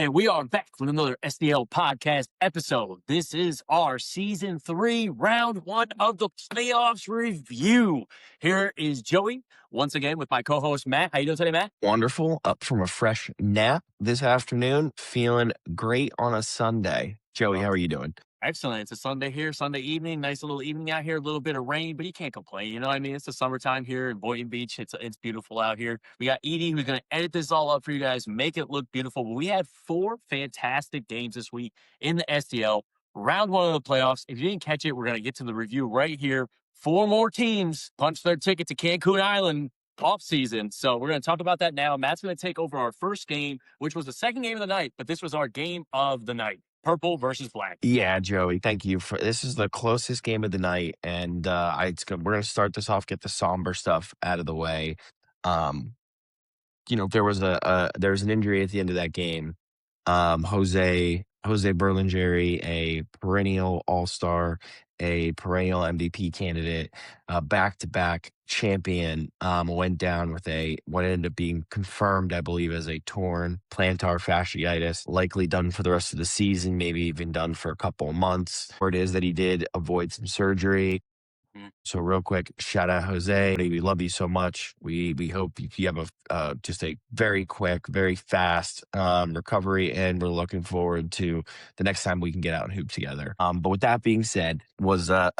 And we are back with another SDL podcast episode. This is our season 3, round 1 of the playoffs review. Here is Joey once again with my co-host Matt. How you doing today, Matt? Wonderful. Up from a fresh nap this afternoon. Feeling great on a Sunday. Joey, how are you doing? Excellent. It's a Sunday here, Sunday evening. Nice little evening out here. A little bit of rain, but you can't complain. You know what I mean? It's the summertime here in Boynton Beach. It's beautiful out here. We got Edie who's going to edit this all up for you guys, make it look beautiful. But we had 4 fantastic games this week in the SDL. Round 1 of the playoffs. If you didn't catch it, we're going to get to the review right here. 4 more teams punched their ticket to Cancun Island off season. So we're going to talk about that now. Matt's going to take over our first game, which was the second game of the night, but this was our game of the night. Purple versus black. Yeah, Joey, thank you. This is the closest game of the night, and we're going to start this off, get the somber stuff out of the way. There was an injury at the end of that game. Jose Berlingeri, a perennial all-star, a perennial MVP candidate, back-to-back champion, went down with what ended up being confirmed, I believe, as a torn plantar fasciitis, likely done for the rest of the season, maybe even done for a couple of months. Or it is that he did avoid some surgery. So real quick, shout out Jose. We love you so much. We hope you have just a very quick, very fast recovery, and we're looking forward to the next time we can get out and hoop together. But with that being said, was a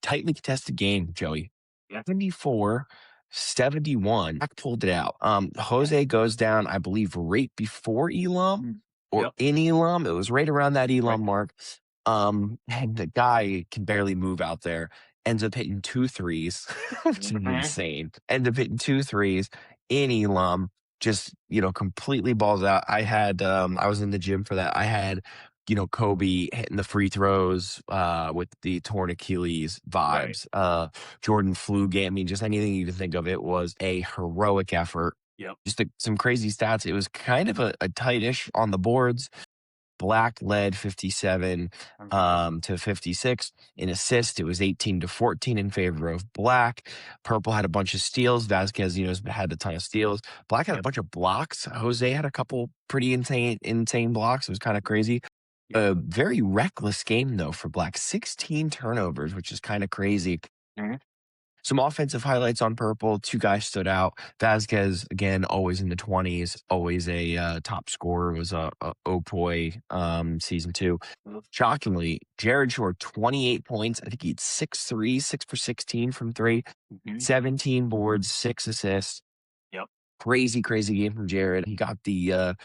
tightly contested game, Joey. 74-71. Black pulled it out. Jose goes down, I believe, right before Elam or in Elam. It was right around that Elam mark. And the guy can barely move out there. Ends up hitting 2 threes, which is insane. Ends up hitting 2 threes in Elam, just, completely balls out. I was in the gym for that. I had, Kobe hitting the free throws with the torn Achilles vibes. Right. Jordan Fluke, just anything you can think of. It was a heroic effort. Yep. Just some crazy stats. It was kind of a tight-ish on the boards. Black led 57 to 56 in assists. It was 18-14 in favor of Black. Purple had a bunch of steals. Vasquez, had a ton of steals. Black had a bunch of blocks. Jose had a couple pretty insane blocks. It was kind of crazy. A very reckless game though for Black. 16 turnovers, which is kind of crazy. Mm-hmm. Some offensive highlights on Purple. 2 guys stood out. Vasquez, again, always in the 20s, always a top scorer. Was a Opoi season 2. Shockingly, Jared Shore, 28 points. I think he had 6 threes, 6 for 16 from 3, 17 boards, 6 assists. Yep. Crazy game from Jared. He got the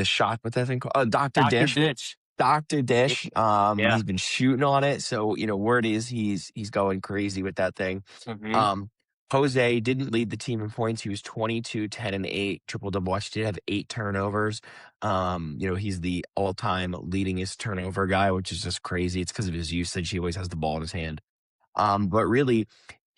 shot, what's that thing called? Dr. Dish. Dr. Dish, he's been shooting on it. So, word is he's going crazy with that thing. Mm-hmm. Jose didn't lead the team in points. He was 22, 10, and 8. Triple-double. Watch did have 8 turnovers. He's the all-time leadingest turnover guy, which is just crazy. It's because of his usage. He always has the ball in his hand. But really,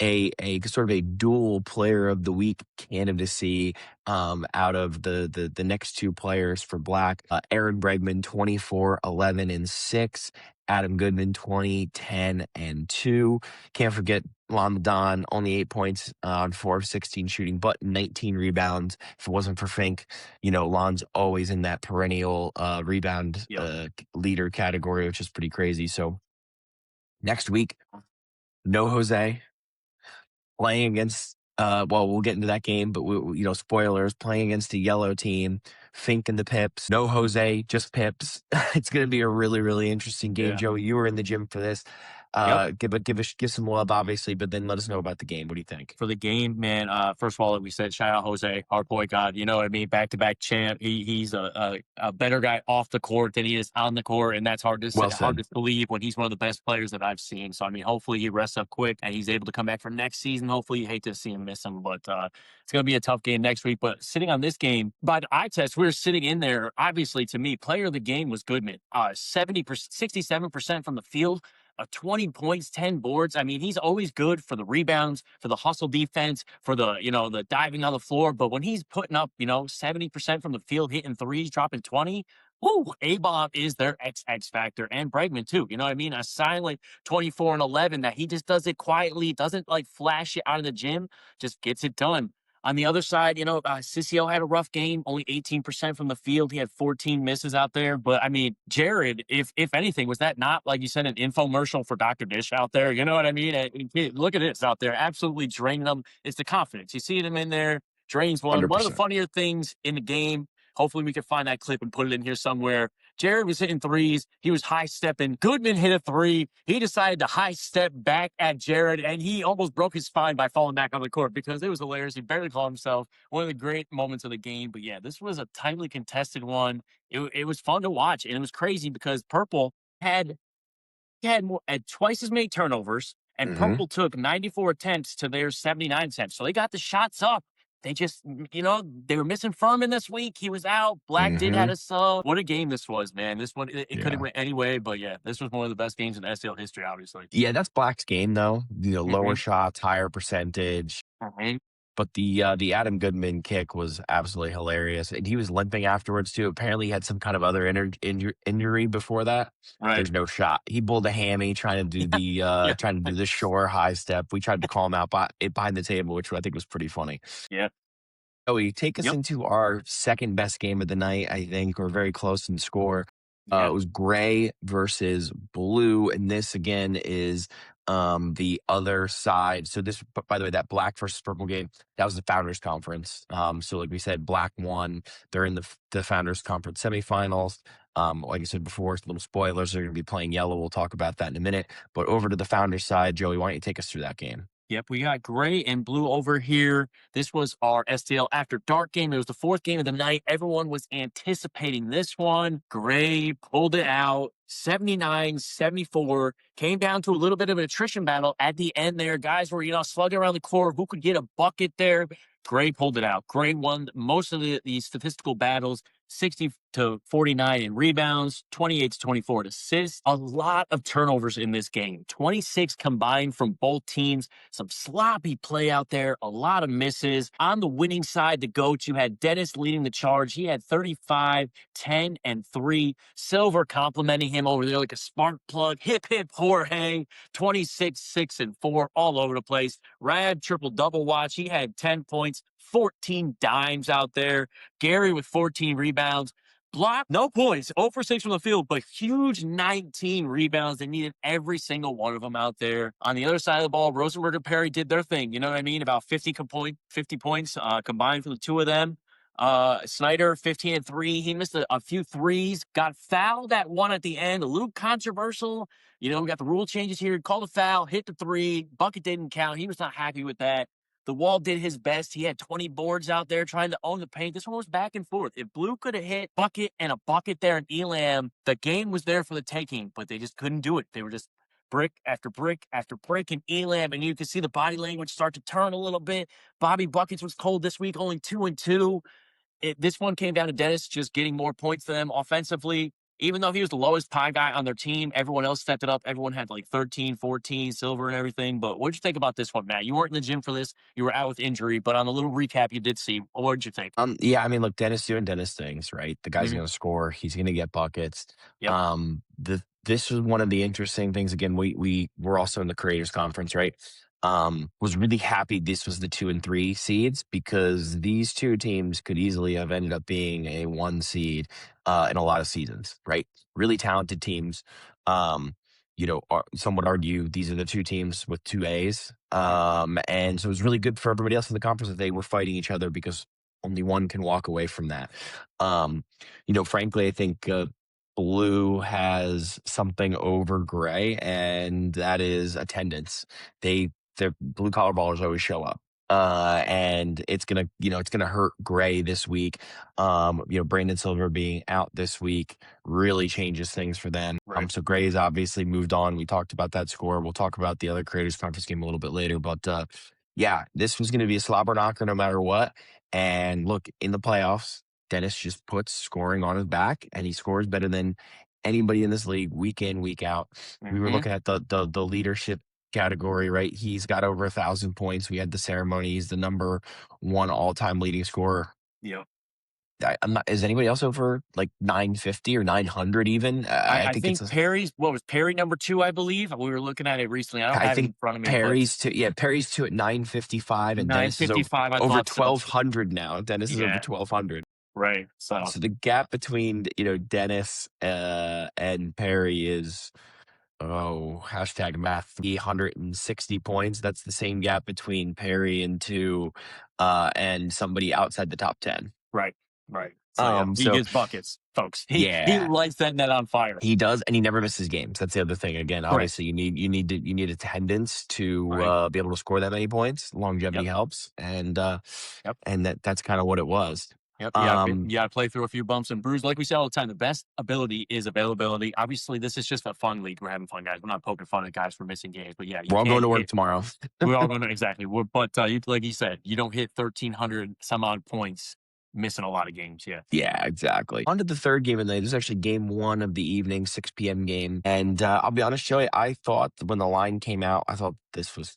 a sort of a dual player of the week candidacy out of the next 2 players for Black. Aaron Bregman, 24, 11, and 6. Adam Goodman, 20, 10, and 2. Can't forget Lamadon, only 8 points on 4 of 16 shooting, but 19 rebounds. If it wasn't for Fink, Lon's always in that perennial rebound leader category, which is pretty crazy. So next week, no Jose. Playing against, we'll get into that game, but spoilers, playing against a yellow team, Fink and the Pips. No Jose, just Pips. It's going to be a really, really interesting game. Yeah. Joey, you were in the gym for this. Give some love, obviously, but then let us know about the game. What do you think? For the game, man, first of all, like we said, shout out Jose, our point guard. You know what I mean? Back-to-back champ. He's a better guy off the court than he is on the court, and that's hard to believe when he's one of the best players that I've seen. So, hopefully he rests up quick and he's able to come back for next season. Hopefully, you hate to see him miss him, but it's going to be a tough game next week. But sitting on this game, by the eye test, we were sitting in there. Obviously, to me, player of the game was Goodman. 67% from the field. 20 points, 10 boards. He's always good for the rebounds, for the hustle defense, for the, the diving on the floor. But when he's putting up, 70% from the field, hitting threes, dropping 20, A-Bob is their X factor. And Bregman too. A silent 24 and 11 that he just does it quietly, doesn't flash it out of the gym, just gets it done. On the other side, Sissio had a rough game, only 18% from the field. He had 14 misses out there. But I mean, Jared, if anything, was that not, like you said, an infomercial for Dr. Dish out there? You know what I mean? Look at this out there, absolutely draining them. It's the confidence. You see them in there, drains one. One of the 100%. funnier things in the game, hopefully we can find that clip and put it in here somewhere. Jared was hitting threes. He was high stepping. Goodman hit a three. He decided to high step back at Jared, and he almost broke his spine by falling back on the court because it was hilarious. He barely caught himself. One of the great moments of the game. But yeah, this was a tightly contested one. It was fun to watch, and it was crazy because Purple had had twice as many turnovers, and Mhm. Purple took 94 attempts to their 79 attempts. So they got the shots up. They just, they were missing Furman this week. He was out. Black did had Mhm. a sub. What a game this was, man. This one, it could have Yeah. went any way, but yeah, this was one of the best games in SDL history, obviously. Yeah, that's Black's game though. Lower Mm-hmm. shots, higher percentage. Mm-hmm. But the Adam Goodman kick was absolutely hilarious, and he was limping afterwards too. Apparently, he had some kind of other injury before that. Right. There's no shot. He pulled a hammy trying to do the Yeah. shore high step. We tried to call him out behind the table, which I think was pretty funny. Yeah. Joey, take us Yep. into our second best game of the night, I think, or very close in score. Yeah. It was gray versus blue, and this again is the other side. So this, by the way, that black versus purple game, that was the Founders Conference. So like we said, black won. They're in the Founders Conference semifinals. Like I said before, little spoilers, they're going to be playing yellow. We'll talk about that in a minute. But over to the Founders side, Joey, why don't you take us through that game? Yep, we got gray and blue over here. This was our STL After Dark game. It was the fourth game of the night. Everyone was anticipating this one. Gray pulled it out. 79-74. Came down to a little bit of an attrition battle at the end there. Guys were, slugging around the court. Who could get a bucket there? Gray pulled it out. Gray won most of the statistical battles. 60-49 in rebounds, 28-24 in assists. A lot of turnovers in this game. 26 combined from both teams. Some sloppy play out there, a lot of misses. On the winning side, the GOAT, you had Dennis leading the charge. He had 35, 10, and 3. Silver complimenting him over there like a spark plug. Hip, hip, Jorge. 26, 6, and 4, all over the place. Rad triple-double watch. He had 10 points, 14 dimes out there. Gary with 14 rebounds. Block, no points, 0 for 6 from the field, but huge 19 rebounds. They needed every single one of them out there. On the other side of the ball, Rosenberg and Perry did their thing. You know what I mean? About 50 points combined for the two of them. Snyder, 15 and 3. He missed a few threes, got fouled at one at the end. A little controversial. We got the rule changes here. Called a foul, hit the three. Bucket didn't count. He was not happy with that. The Wall did his best. He had 20 boards out there trying to own the paint. This one was back and forth. If Blue could have hit bucket and a bucket there in Elam, the game was there for the taking, but they just couldn't do it. They were just brick after brick after brick in Elam, and you can see the body language start to turn a little bit. Bobby Buckets was cold this week, only 2 and 2. This one came down to Dennis just getting more points than them offensively. Even though he was the lowest pie guy on their team, everyone else stepped it up. Everyone had like 13, 14, silver and everything. But what'd you think about this one, Matt? You weren't in the gym for this. You were out with injury, but on a little recap you did see. What'd you think? Yeah, I mean, look, Dennis doing Dennis things, right? The guy's Mhm. going to score. He's going to get buckets. Yep. This was one of the interesting things. Again, we were also in the Creators Conference, right? Was really happy this was the 2 and 3 seeds because these two teams could easily have ended up being a 1 seed in a lot of seasons, right? Really talented teams. Some would argue these are the two teams with 2 A's. And so it was really good for everybody else in the conference that they were fighting each other because only one can walk away from that. Frankly, I think Blue has something over Gray, and that is attendance. Their blue collar ballers always show up. And it's gonna hurt Gray this week. Brandon Silver being out this week really changes things for them. Right. So Gray's obviously moved on. We talked about that score. We'll talk about the other Creators Conference game a little bit later. But yeah, this was gonna be a slobber knocker no matter what. And look, in the playoffs, Dennis just puts scoring on his back, and he scores better than anybody in this league week in, week out. We were Mhm. looking at the leadership category, right? He's got over 1,000 points. We had the ceremony. He's the number 1 all-time leading scorer. Yep. I'm not. Is anybody else over like 950 or 900 even? I I think it's. think Perry's, what was Perry number 2, I believe? We were looking at it recently. I don't I have it think in front of me, but Perry's to yeah Perry's to at 955, and Dennis is over 955, I over thought so. 1200 now. Dennis is over Yeah, 1200. right. So So the gap between Dennis and Perry is hashtag math 360 points. That's the same gap between Perry and two and somebody outside the top 10. right, right. So yeah, he So gets buckets, folks. He yeah, lights that net on fire. he does, and he never misses games. That's the other thing. Again, Right, obviously, you need attendance to right. be able to score that many points. Longevity Yep, helps, yep. and that's kind of what it was. Yep, Um, you gotta play through a few bumps and bruises. Like we say all the time, the best ability is availability. Obviously, this is just a fun league. We're having fun, guys. We're not poking fun at guys for missing games, but yeah, you we're all going can't to work hit. tomorrow. We're all going to exactly. But like you said, you don't hit 1,300 some odd points missing a lot of games. Yeah, Yeah, exactly. On to the third game of the night. This is actually game one of the evening, 6 p.m. game. And I'll be honest, Joey, I thought when the line came out, I thought this was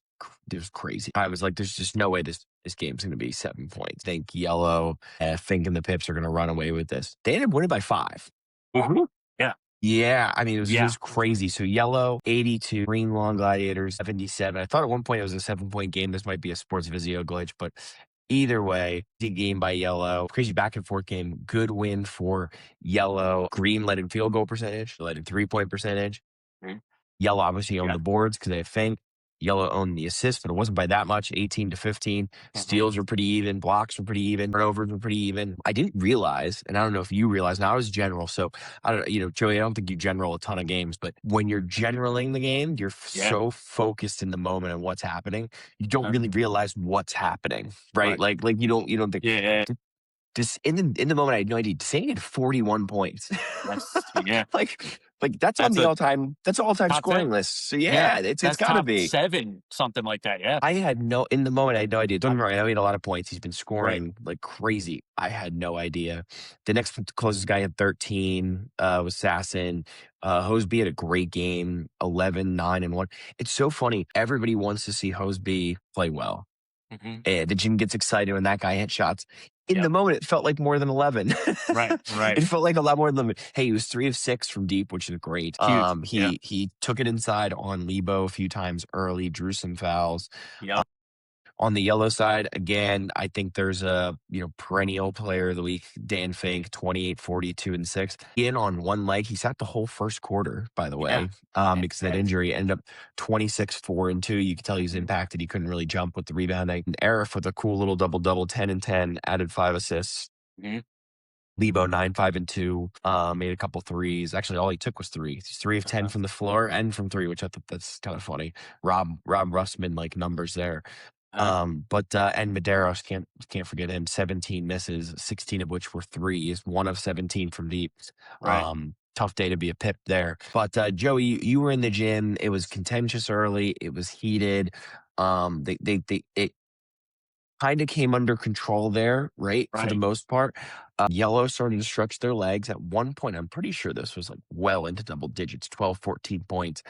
crazy. I was like, there's just no way this game's going to be 7 points. I think Yellow, Fink, and the Pips are going to run away with this. They ended up winning by 5. mhm, yeah, Yeah, I mean, it yeah. was crazy. So Yellow, 82, Green Lawn Gladiators, 77. I thought at one point it was a 7 point game. This might be a sports Vizio glitch, but either way, the game by Yellow. Crazy back and forth game. Good win for Yellow. Green led in field goal percentage, led in 3 point percentage. Mhm, Yellow obviously owned yeah, the boards because they have Fink. Yellow owned the assists, but it wasn't by that much, 18-15. mhm, Steals were pretty even. Blocks were pretty even. Turnovers were pretty even. I didn't realize, and I don't know if you realize, now I was general. So I don't Joey, I don't think you general a ton of games, but when you're generaling the game, you're yeah, so focused in the moment and what's happening. You don't uh, really realize what's happening, right? right. Like you don't think Yeah, yeah, this in the moment. I had no idea. Saying had 41 points. that's yeah. like that's on That's the a all time top scoring 10. list. So Yeah, yeah, it's that's got to top be. 7, something like that. Yeah, I had no in the moment. I had no idea. Don't get me wrong. I know he had a lot of points. He's been right. scoring like crazy. I had no idea. The next closest guy had 13 was Sasson. Hoseby had a great game, 11, 9, and 1. It's so funny. Everybody wants to see Hoseby play well. Hmm. The gym gets excited when that guy hit shots. In the Yep. moment, it felt like more than 11. Right. Right. It felt like a lot more than 11. Hey, he was 3 of 6 from deep, which is great. Huge. Yeah. He took it inside on Lebo a few times early, drew some fouls. Yep. On the Yellow side, again, I think there's a perennial player of the week, Dan Fink, 28, 42, and 6. In on one leg, he sat the whole first quarter, by the Yeah. way, because of that injury. Ended up 26, 4, and 2. You could tell he was impacted. He couldn't really jump with the rebounding. And Arif with a cool little double, 10 and 10, added 5 assists. Mhm. Lebo 9, 5, and 2, made a couple threes. Actually, all he took was 3. He's 3 of 10 Uh-huh. from the floor and from 3, which I thought that's kind of funny. Rob Russman like numbers there. Uh-huh. But and Medeiros can't forget him. 17 misses, 16 of which were threes, 1 of 17 from deep. Right. Tough day to be a Pip there. But Joey, you were in the gym. It was contentious early. It was heated. It kind of came under control there, right? For the Right. most part. Yellow started to stretch their legs. At one point, I'm pretty sure this was like well into double digits, 12, 14 points.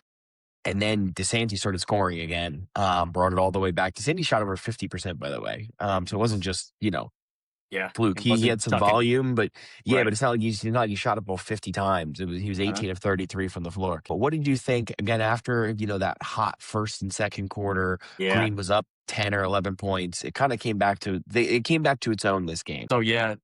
And then DeSantis started scoring again, brought it all the way back. DeSantis shot over 50%, by the way. So it wasn't just, Yeah. fluke. It He wasn't had some tucking. volume, but yeah, Right. but it's not like he shot it about 50 times. He was Uh-huh. 18 of 33 from the floor. But what did you think again after, that hot first and second quarter? Yeah. Green was up 10 or 11 points. It kind of came back to its own this game. So yeah,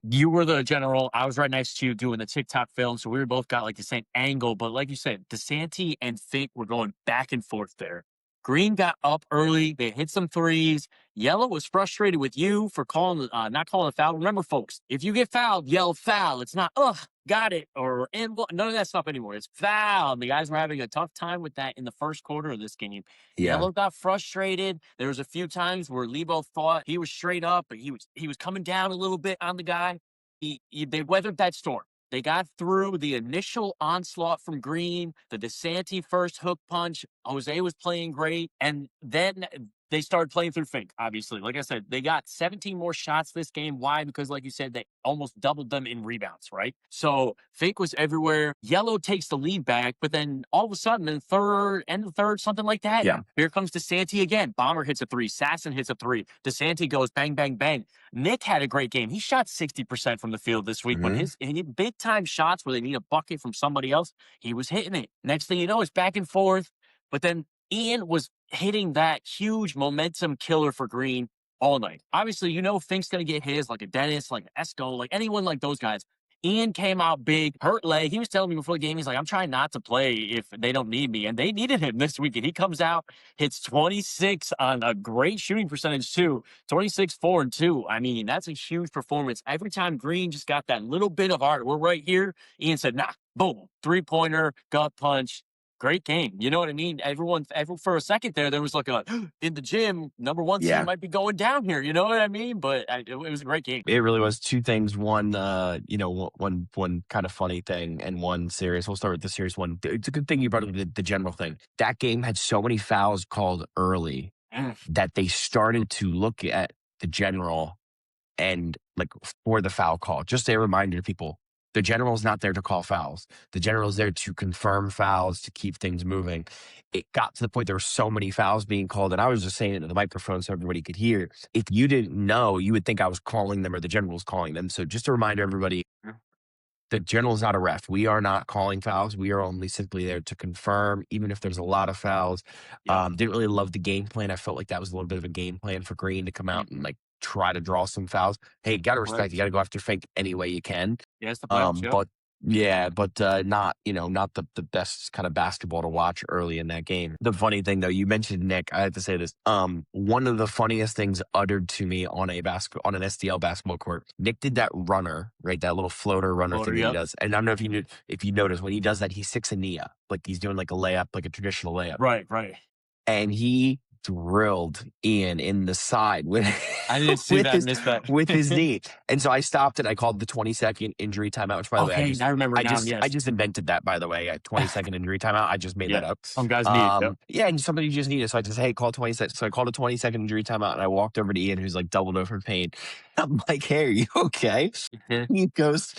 you were the general. I was right next to you doing the TikTok film, so we were both got like the same angle. But like you said, DeSanti and Fink were going back and forth there. Green got up early. They hit some threes. Yellow was frustrated with you for not calling a foul. Remember, folks, if you get fouled, yell foul. It's not got it or none of that stuff anymore. It's foul. And the guys were having a tough time with that in the first quarter of this game. Yeah. Yellow got frustrated. There was a few times where Lebo thought he was straight up, but he was coming down a little bit on the guy. They weathered that storm. They got through the initial onslaught from Green, the DeSanti first hook punch. Jose was playing great, and then they started playing through Fink, obviously. Like I said, they got 17 more shots this game. Why? Because, like you said, they almost doubled them in rebounds, right? So Fink was everywhere. Yellow takes the lead back, but then all of a sudden, in the third, something like that, Yeah. here comes DeSanti again. Bomber hits a three. Sasson hits a three. DeSanti goes bang, bang, bang. Nick had a great game. He shot 60% from the field this week. When his big time shots where they need a bucket from somebody else, he was hitting it. Next thing you know, it's back and forth. But then Ian was hitting that huge momentum killer for Green all night. Obviously, Fink's going to get his, like a Dennis, like an Esco, like anyone like those guys. Ian came out big, hurt leg. He was telling me before the game, he's like, I'm trying not to play if they don't need me. And they needed him this week. And he comes out, hits 26 on a great shooting percentage, too. 26, 4, and 2. I mean, that's a huge performance. Every time Green just got that little bit of art, we're right here. Ian said, nah, boom, 3-pointer, gut punch. Great game. You know what I mean? Everyone for a second there was like in the gym, number one seed might be going down here. You know what I mean? But it was a great game. It really was. Two things. One, one kind of funny thing and one serious. We'll start with the serious one. It's a good thing you brought up the general thing. That game had so many fouls called early that they started to look at the general and like for the foul call. Just a reminder to people, the general's not there to call fouls. The general's there to confirm fouls, to keep things moving. It got to the point there were so many fouls being called, and I was just saying it to the microphone so everybody could hear. If you didn't know, you would think I was calling them or the general was calling them. So just a reminder, everybody, the general's not a ref. We are not calling fouls. We are only simply there to confirm, even if there's a lot of fouls. Didn't really love the game plan. I felt like that was a little bit of a game plan for Green to come out and like try to draw some fouls. Hey, got to respect. You got to go after Fink any way you can. Yeah, it's the playoffs, but not the best kind of basketball to watch early in that game. The funny thing though, you mentioned Nick. I have to say this. One of the funniest things uttered to me on an SDL basketball court. Nick did that runner, right? That little floater runner thing he does. And I don't know if you notice when he does that, he sticks a knee up, like he's doing like a layup, like a traditional layup. Right. And he drilled Ian in the side with I didn't see that. With his knee. And so I stopped and I called the 20-second injury timeout, which by the way, I remember I now, yes. just invented that, by the way, a 20-second injury timeout. I just made that up. Some guys need it. Yeah, and somebody just needed it. So I just, hey, call 20 seconds. So I called a 20-second injury timeout and I walked over to Ian, who's like doubled over in pain. I'm like, hey, are you okay? He goes,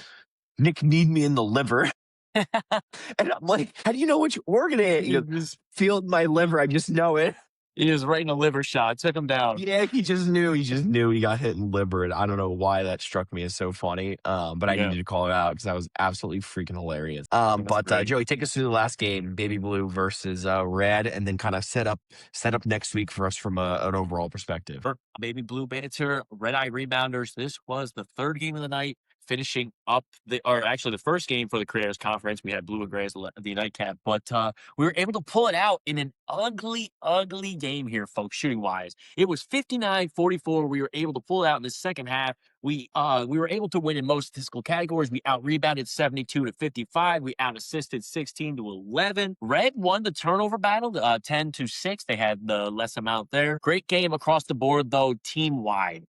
Nick kneed me in the liver. And I'm like, how do you know which organ it is? He goes, feel my liver. I just know it. He was right in a liver shot. Took him down. Yeah, he just knew he got hit in liver. And I don't know why that struck me as so funny. But I needed to call it out because that was absolutely freaking hilarious. But Joey, take us through the last game, Baby Blue versus Red, and then kind of set up next week for us from an overall perspective. Baby Blue Banter, Red Eye Rebounders. This was the third game of the night. Finishing up the first game for the Creators Conference. We had Blue and Gray as the nightcap, but we were able to pull it out in an ugly game here, folks, shooting wise. It was 59-44. We were able to pull it out in the second half. We were able to win in most statistical categories. We out-rebounded 72-55. We out-assisted 16-11. Red won the turnover battle, 10-6. They had the less amount there. Great game across the board, though, team-wide.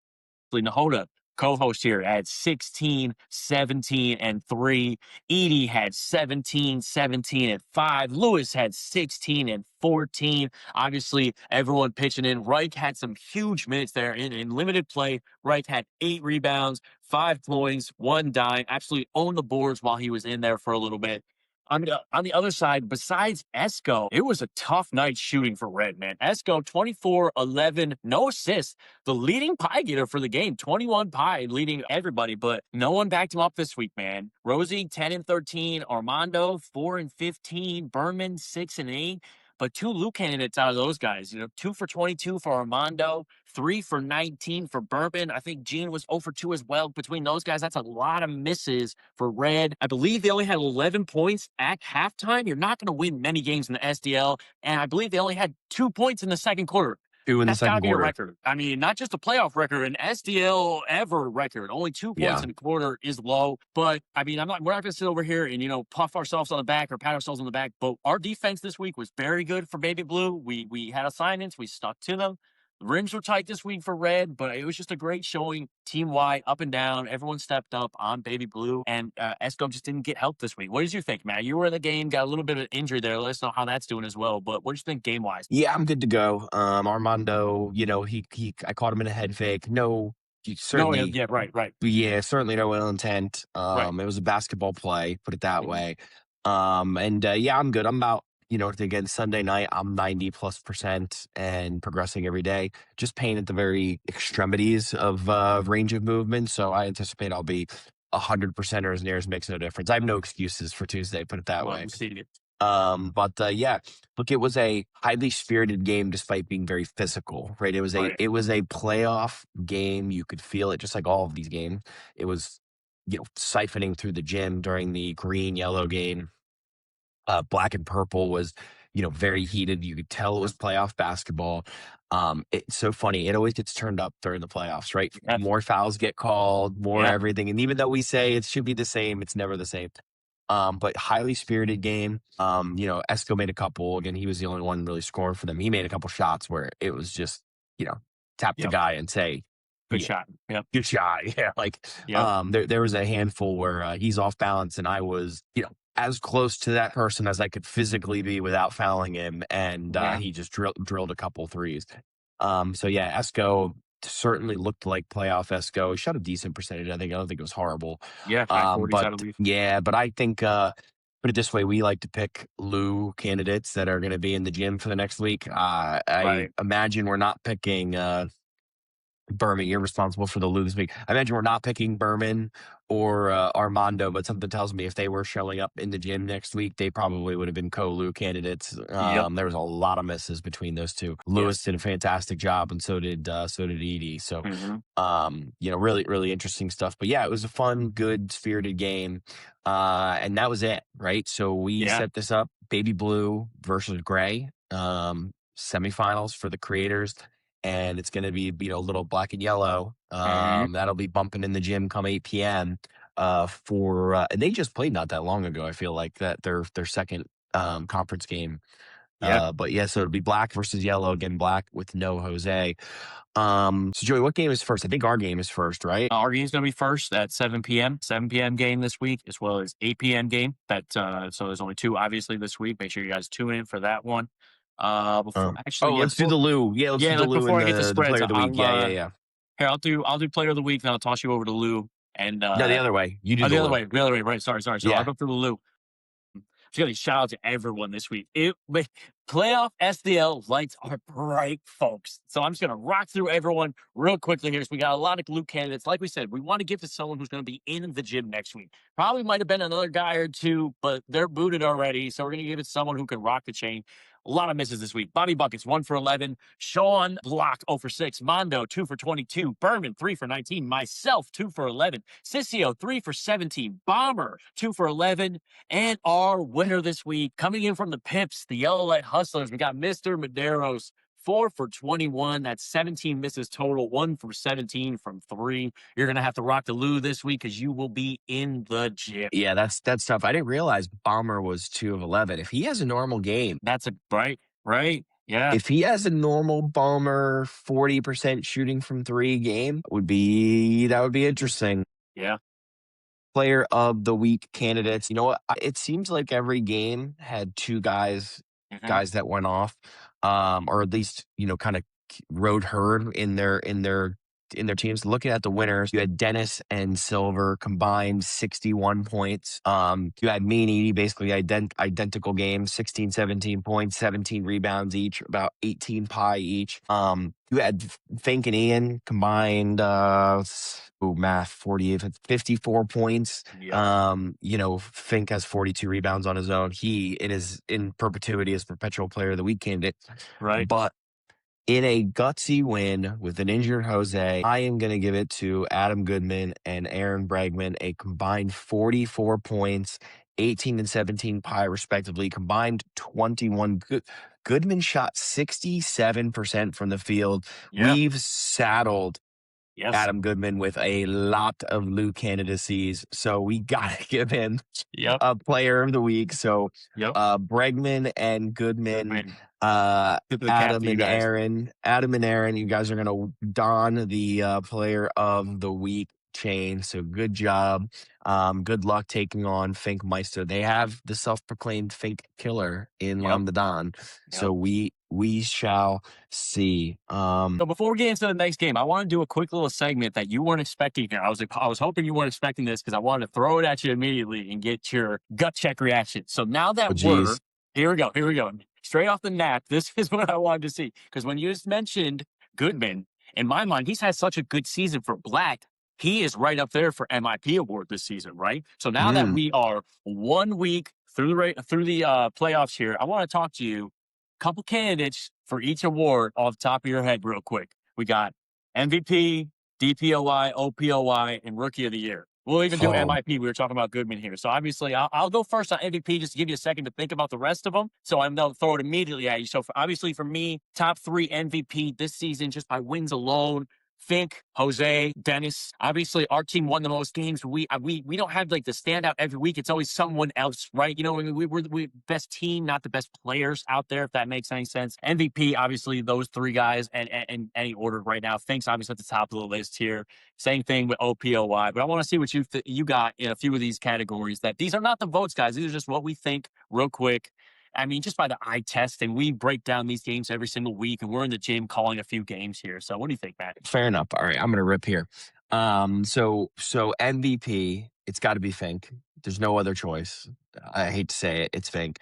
Nahoda, co-host here, had 16, 17, and 3. Edie had 17, 17, and 5. Lewis had 16 and 14. Obviously, everyone pitching in. Reich had some huge minutes there in limited play. Reich had 8 rebounds, 5 points, 1 dime. Absolutely owned the boards while he was in there for a little bit. On the other side, besides Esco, it was a tough night shooting for Red, man. Esco, 24, 11, no assists. The leading pie getter for the game, 21 pie, leading everybody, but no one backed him up this week, man. Rosie, 10 and 13. Armando, 4 and 15. Berman, 6 and 8. But 2 Luke candidates out of those guys, 2 for 22 for Armando, 3 for 19 for Bourbon. I think Gene was 0 for 2 as well. Between those guys, that's a lot of misses for Red. I believe they only had 11 points at halftime. You're not going to win many games in the SDL. And I believe they only had 2 points in the second quarter. 2 in the second quarter. That's got to be a record. I mean, not just a playoff record, an SDL ever record. Only 2 points in the quarter is low. But I mean, we're not going to sit over here and, puff ourselves on the back or pat ourselves on the back. But our defense this week was very good for Baby Blue. We had assignments. We stuck to them. rims were tight this week for red, but it was just a great showing team wide, up and down. Everyone stepped up on baby blue, and Esco just didn't get help this week. What did you think, Matt? You were in the game, got a little bit of an injury there. Let us know how that's doing as well. But what did you think game wise? Yeah, I'm good to go. Armando, I caught him in a head fake. No, No, certainly, yeah, right, yeah, certainly no ill intent. right. It was a basketball play, put it that Mhm. way. And yeah, I'm good. I'm about, again, Sunday night, I'm 90+% and progressing every day. Just pain at the very extremities of range of movement. So I anticipate I'll be 100% or as near as makes no difference. I have no excuses for Tuesday, put it that Love way. to see it. But yeah, look, it was a highly spirited game despite being very physical, right? Right. It was a playoff game. You could feel it just like all of these games. It was, siphoning through the gym during the green yellow game. Black and purple was, very heated. You could tell it was playoff basketball. It's so funny. It always gets turned up during the playoffs, right? Yes. More fouls get called, more Yeah. everything. And even though we say it should be the same, it's never the same. But highly spirited game. Esco made a couple. Again, he was the only one really scoring for them. He made a couple shots where it was just, tap the Yep. guy and say, Good yeah, shot. Yep. good shot. Yeah. Like, Yep. there was a handful where he's off balance and I was, as close to that person as I could physically be without fouling him. And Yeah. he just drilled a couple threes. So yeah, Esco certainly looked like playoff Esco. He shot a decent percentage. I don't think it was horrible. Yeah. High 40s, But I believe. yeah, but I think, put it this way, we like to pick Lou candidates that are going to be in the gym for the next week. I Right. imagine we're not picking, Berman, you're responsible for the Lou this week. I imagine we're not picking Berman or Armando, but something tells me if they were showing up in the gym next week, they probably would have been co-Lou candidates. Yep. There was a lot of misses between those two. Lewis Yes. did a fantastic job, and so did Edie. So, Hmm. really, really interesting stuff. But yeah, it was a fun, good, spirited game, and that was it, right? So we Yeah. set this up: Baby Blue versus Gray, semifinals for the creators, and it's going to be little black and yellow. Hmm. That'll be bumping in the gym come 8 p.m. And they just played not that long ago. I feel like that their second conference game. Yeah. But yeah, so it'll be black versus yellow again. Black with no Jose. So Joey, what game is first? I think our game is first, right? Our game's going to be first at 7 p.m. 7 p.m. game this week, as well as 8 p.m. game. So there's only two, obviously, this week. Make sure you guys tune in for that one. Before actually, yeah, Let's do before the Lou. Yeah, let's do the Lou before and I get to the spreads, player of the week. Yeah. here I'll do player of the week, then I'll toss you over to Lou and No, the other way. You do the Lou. the other way, right? Sorry. So I'll Yeah. go through the Lou. Just gotta shout out to everyone this week. Playoff SDL lights are bright, folks. So I'm just gonna rock through everyone real quickly here. So we got a lot of Luke candidates. Like we said, we want to give to someone who's gonna be in the gym next week. Probably might have been another guy or two, but they're booted already. So we're gonna give it to someone who can rock the chain. A lot of misses this week. Bobby Buckets, 1 for 11. Sean blocked 0 for 6. Mondo, 2 for 22. Berman, 3 for 19. Myself, 2 for 11. Sissio, 3 for 17. Bomber, 2 for 11. And our winner this week, coming in from the Pimps, the Yellow Light Hustlers, we got Mr. Medeiros, 4 for 21. That's 17 misses total, 1 for 17 from 3. You're going to have to rock the Lou this week because you will be in the gym. Yeah, that's tough. I didn't realize Bomber was 2 of 11. If he has a normal game, That's a right? Yeah. if he has a normal Bomber 40% shooting from 3 game, that would be interesting. Yeah. Player of the week candidates. You know what? It seems like every game had 2 guys Hmm. that went off, or at least, kind of rode herd in their teams. Looking at the winners, you had Dennis and Silver combined 61 points. You had me and Edie basically identical games, 16, 17 points, 17 rebounds each, about 18 pie each. You had Fink and Ian combined, math, 48, 54 points. Yeah. Fink has 42 rebounds on his own. He in perpetuity as perpetual player of the week candidate. Right. But in a gutsy win with an injured Jose, I am going to give it to Adam Goodman and Aaron Bregman, a combined 44 points, 18 and 17 pie, respectively, combined 21. Goodman shot 67% from the field. Yeah. We've saddled Yes. Adam Goodman with a lot of Lou candidacies. So we got to give him a player of the week. So Bregman and Goodman, Adam and Aaron, you guys are going to don the player of the week chain. So good job. Good luck taking on Fink Meister. They have the self-proclaimed Fink killer in London. So we shall see. So before we get into the next game, I want to do a quick little segment that you weren't expecting here. I was hoping you weren't expecting this because I wanted to throw it at you immediately and get your gut check reaction. So now that here we go. Straight off the nap, this is what I wanted to see. Because when you just mentioned Goodman, in my mind, he's had such a good season for Black. He is right up there for MIP award this season, right? So now that we are 1 week through the playoffs here, I want to talk to you. Couple candidates for each award off the top of your head real quick. We got MVP, DPOI, OPOI, and Rookie of the Year. We'll even do MIP. We were talking about Goodman here. So obviously, I'll go first on MVP just to give you a second to think about the rest of them. So I'm going to throw it immediately at you. So obviously for me, top 3 MVP this season just by wins alone. Fink, Jose, Dennis. Obviously, our team won the most games. We don't have like the standout every week. It's always someone else, right? You know, we're the best team, not the best players out there, if that makes any sense. MVP, obviously, those 3 guys, and any order right now. Fink's obviously at the top of the list here. Same thing with OPOY. But I want to see what you got in a few of these categories. That these are not the votes, guys. These are just what we think, real quick. I mean, just by the eye test, and we break down these games every single week, and we're in the gym calling a few games here. So what do you think, Matt? Fair enough. All right, I'm going to rip here. So MVP, it's got to be Fink. There's no other choice. I hate to say it, it's Fink.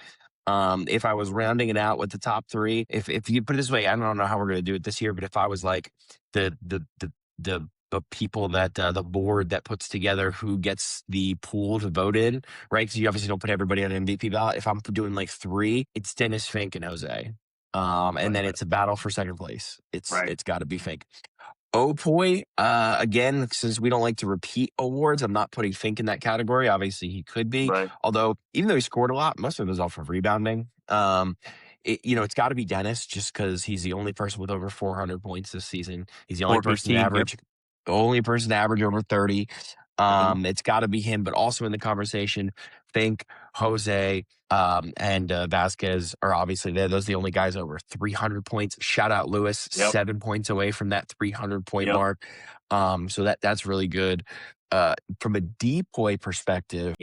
If I was rounding it out with the top 3, if you put it this way, I don't know how we're going to do it this year, but if I was like the people that the board that puts together who gets the pool to vote in, right? Because you obviously don't put everybody on an MVP ballot. If I'm doing like 3, it's Dennis, Fink, and Jose. And then it's a battle for second place. It's got to be Fink. Oh boy, again, since we don't like to repeat awards, I'm not putting Fink in that category. Obviously, he could be. Although, even though he scored a lot, most of it was off of rebounding. It's got to be Dennis just because he's the only person with over 400 points this season. He's the only person to average. The only person to average over 30. It's got to be him, but also in the conversation, Fink, Jose, and Vasquez are obviously there. Those are the only guys over 300 points. Shout out Lewis, 7 points away from that 300-point mark. So that's really good. From a depoy perspective,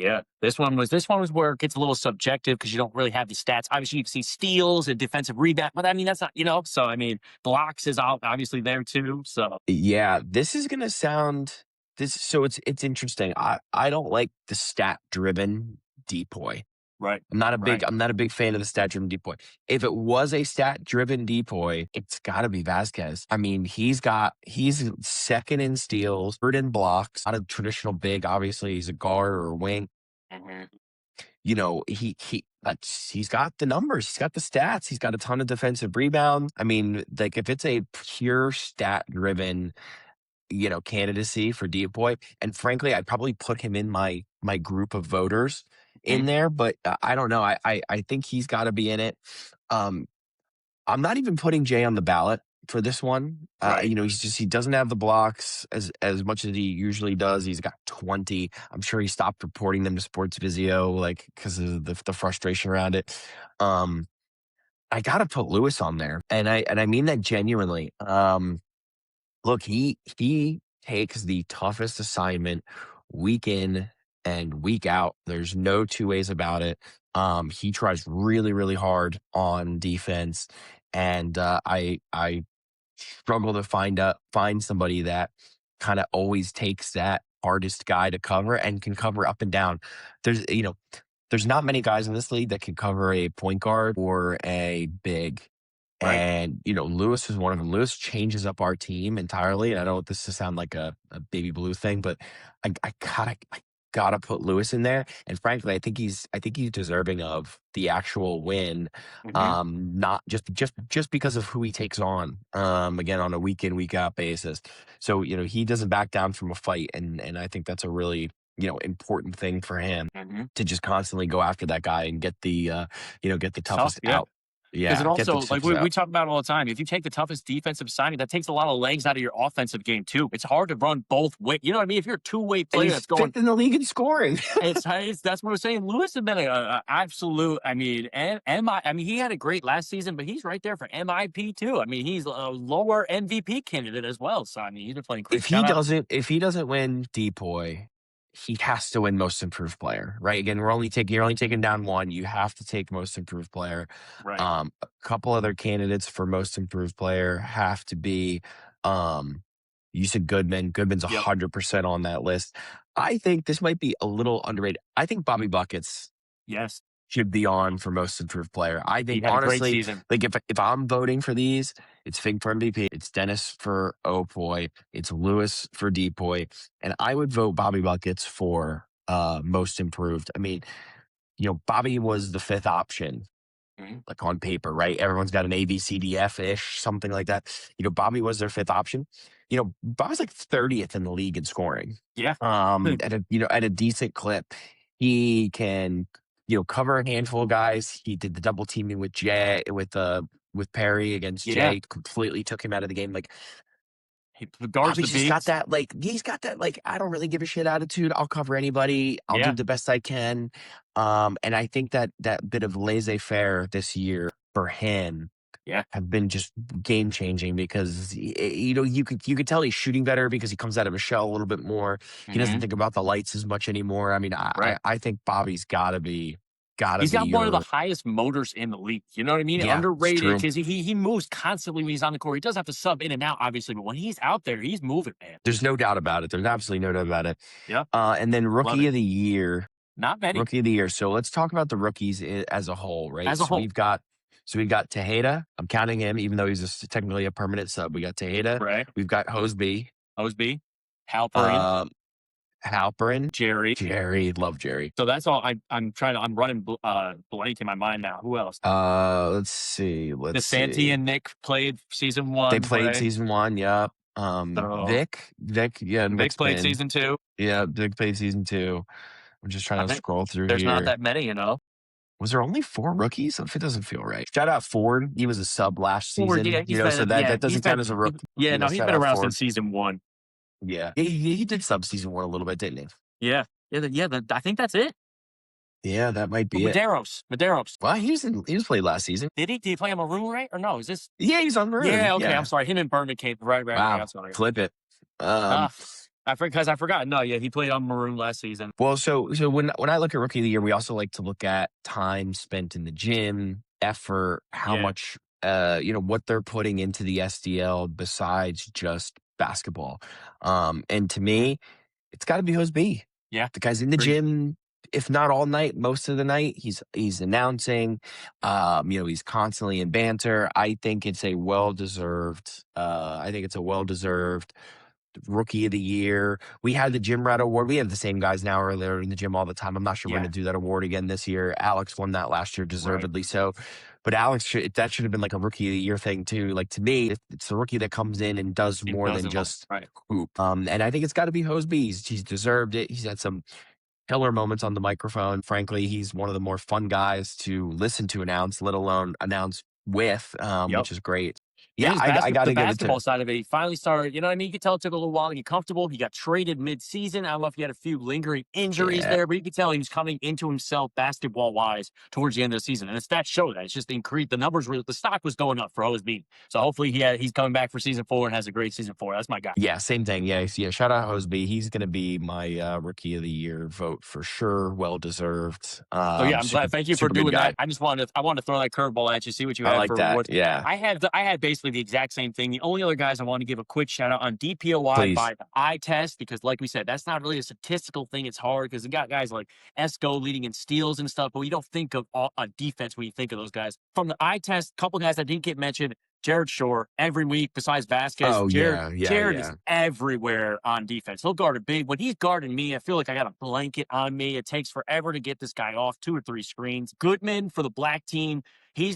this one was where it gets a little subjective because you don't really have the stats. Obviously, you can see steals and defensive rebound, but I mean that's not So I mean, blocks is obviously there too. So this is gonna sound So it's interesting. I don't like the stat driven depoy. Right. I'm not a big fan of the stat driven depoy. If it was a stat driven depoy, it's got to be Vasquez. I mean, he's second in steals, third in blocks, not a traditional big. Obviously, he's a guard or a wing. You know, he's got the numbers, he's got the stats, he's got a ton of defensive rebounds. I mean, like if it's a pure stat driven candidacy for depoy, and frankly, I'd probably put him in my group of voters in there, but I don't know. I think he's got to be in it. I'm not even putting Jay on the ballot for this one. He doesn't have the blocks as much as he usually does. He's got 20. I'm sure he stopped reporting them to Sports Visio, because of the frustration around it. I got to put Lewis on there, and I mean that genuinely. Look, he takes the toughest assignment week in and week out. There's no 2 ways about it. He tries really, really hard on defense, and I struggle to find somebody that kind of always takes that hardest guy to cover and can cover up and down. There's not many guys in this league that can cover a point guard or a big. And, Lewis is one of them. Lewis changes up our team entirely. And I don't want this to sound like a baby blue thing, but I gotta put Lewis in there. And frankly, I think he's deserving of the actual win. Not just because of who he takes on, again, on a week in, week out basis. So, he doesn't back down from a fight. And I think that's a really, important thing for him to just constantly go after that guy and get the toughest out. Because it Yeah, get the also, like tips we out. talk about it all the time, if you take the toughest defensive signing, that takes a lot of legs out of your offensive game too. It's hard to run both way. You know what I mean? If you're a two-way And player he's that's going, fifth in the league in scoring. it's that's what I'm saying. Lewis has been a absolute. I mean, and MI. I mean, he had a great last season, but he's right there for MIP too. I mean, he's a lower MVP candidate as well. So I mean, he's been playing great. Shout out. If he doesn't win Depoy, he has to win most improved player, right? Again, you're only taking down one. You have to take most improved player. Right. A couple other candidates for most improved player have to be you said Goodman. Goodman's Yep. 100% on that list. I think this might be a little underrated. I think Bobby Buckets Yes. should be on for most improved player. I He think had a great honestly, season. like if I'm voting for these, it's Fink for MVP, it's Dennis for Opoy, it's Lewis for Depoy, and I would vote Bobby Buckets for most improved. I mean, Bobby was the fifth option, Mhm. like on paper, right? Everyone's got an A, B, C, D, F ish, something like that. Bobby was their fifth option. Bobby's like 30th in the league in scoring. Yeah. At a decent clip. He can, cover a handful of guys. He did the double teaming with with Perry against Yeah. Jay, completely took him out of the game. Like He guards Bobby's the just got bigs. that, he's got that, I don't really give a shit attitude. I'll cover anybody. I'll do Yeah. the best I can. And I think that bit of laissez-faire this year for him Yeah. have been just game changing because you could tell he's shooting better because he comes out of his shell a little bit more. He doesn't Mhm. think about the lights as much anymore. I mean, Right. I think Bobby's gotta be He's got one of the your highest motors in the league. You know what I mean? yeah, it's Underrated true. because he moves constantly when he's on the court. He does have to sub in and out, obviously, but when he's out there, he's moving, man. There's no doubt about it. There's absolutely no doubt about it. Yeah. And then Love rookie it. of the year. Not many. Rookie of the year. So let's talk about the rookies as a whole, right? As a whole. We've got Tejeda. I'm counting him, even though he's technically a permanent sub. We got Tejeda. Right. We've got Hoseby. Osby. Halperian. Halperin. Jerry. Love Jerry. So that's all. I'm running blank in my mind now. Who else? Let's see. DeSanti and Nick played season 1. They played right? season 1. Yeah. So Vic. Yeah, Vic played season 2. Yeah, Vic played season 2. I'm just trying to scroll through there's here. not that many, Was there only 4 rookies? It doesn't feel right. Shout out Ford. He was a sub last season. Yeah, so that doesn't count as a rookie. Yeah, no, he's been around Ford. since season 1. Yeah. He did sub season 1 a little bit, didn't he? Yeah. I think that's it. Yeah, that might be Medeiros. Well, he was played last season. Did he? Did he play on Maroon, right? Or no? Is this? Yeah, he's on Maroon. Yeah, okay. I'm sorry. Him and Berman came. Right. Wow. Flip it. I forgot. No, yeah, he played on Maroon last season. Well, so when I look at rookie of the year, we also like to look at time spent in the gym, effort, how much, what they're putting into the SDL besides just basketball. And to me, it's got to be Hoseby. Yeah, the guy's in the gym, if not all night, most of the night. He's announcing. He's constantly in banter. I think it's a well deserved. Rookie of the year. We had the Gym Rat Award. We have the same guys now are there in the gym all the time. I'm not sure we're going to do that award again this year. Alex won that last year, deservedly so. But Alex, that should have been like a Rookie of the Year thing too. Like to me, it's a rookie that comes in and does more than just hoop. And I think it's got to be Hoseby. He's deserved it. He's had some killer moments on the microphone. Frankly, he's one of the more fun guys to listen to announce, let alone announce with, which is great. Yeah, I got to the give it basketball to side of it. He finally started, you know what I mean? You could tell it took a little while to get comfortable. He got traded mid-season. I don't know if he had a few lingering injuries there, but you could tell he was coming into himself basketball-wise towards the end of the season. And it's that show that. It's just increased. The numbers the stock was going up for Hoseby. So hopefully he's coming back for season 4 and has a great season 4. That's my guy. Yeah, same thing. Yeah. Shout out Hoseby. He's going to be my Rookie of the Year vote for sure. Well deserved. So yeah, I'm glad. Thank you for doing that. I wanted to throw that curveball at you, see what you had. I like that. Awards. Yeah, I had basically the exact same thing. The only other guys I want to give a quick shout out on DPOY by the eye test, because like we said, that's not really a statistical thing. It's hard because you got guys like Esco leading in steals and stuff, but we don't think of defense when you think of those guys. From the eye test, a couple guys that didn't get mentioned. Jared Shore every week besides Vasquez. Jared is everywhere on defense. He'll guard a big. When he's guarding me, I feel like I got a blanket on me. It takes forever to get this guy off 2 or 3 screens. Goodman for the black team. He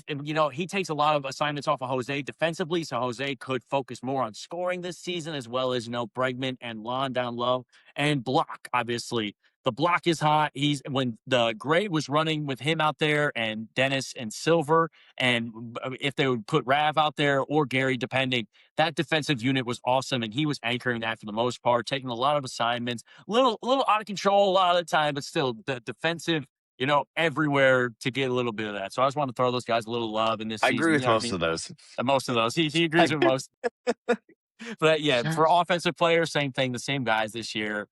takes a lot of assignments off of Jose defensively, so Jose could focus more on scoring this season, as well as, Bregman and Lon down low. And block, obviously. The block is hot. When the Gray was running with him out there and Dennis and Silver, and if they would put Rav out there or Gary, depending, that defensive unit was awesome, and he was anchoring that for the most part, taking a lot of assignments, a little out of control a lot of the time, but still the defensive, everywhere to get a little bit of that. So I just want to throw those guys a little love in this I agree season. with most of those. Most of those. He agrees I, with most. But yeah, for offensive players, same thing. The same guys this year.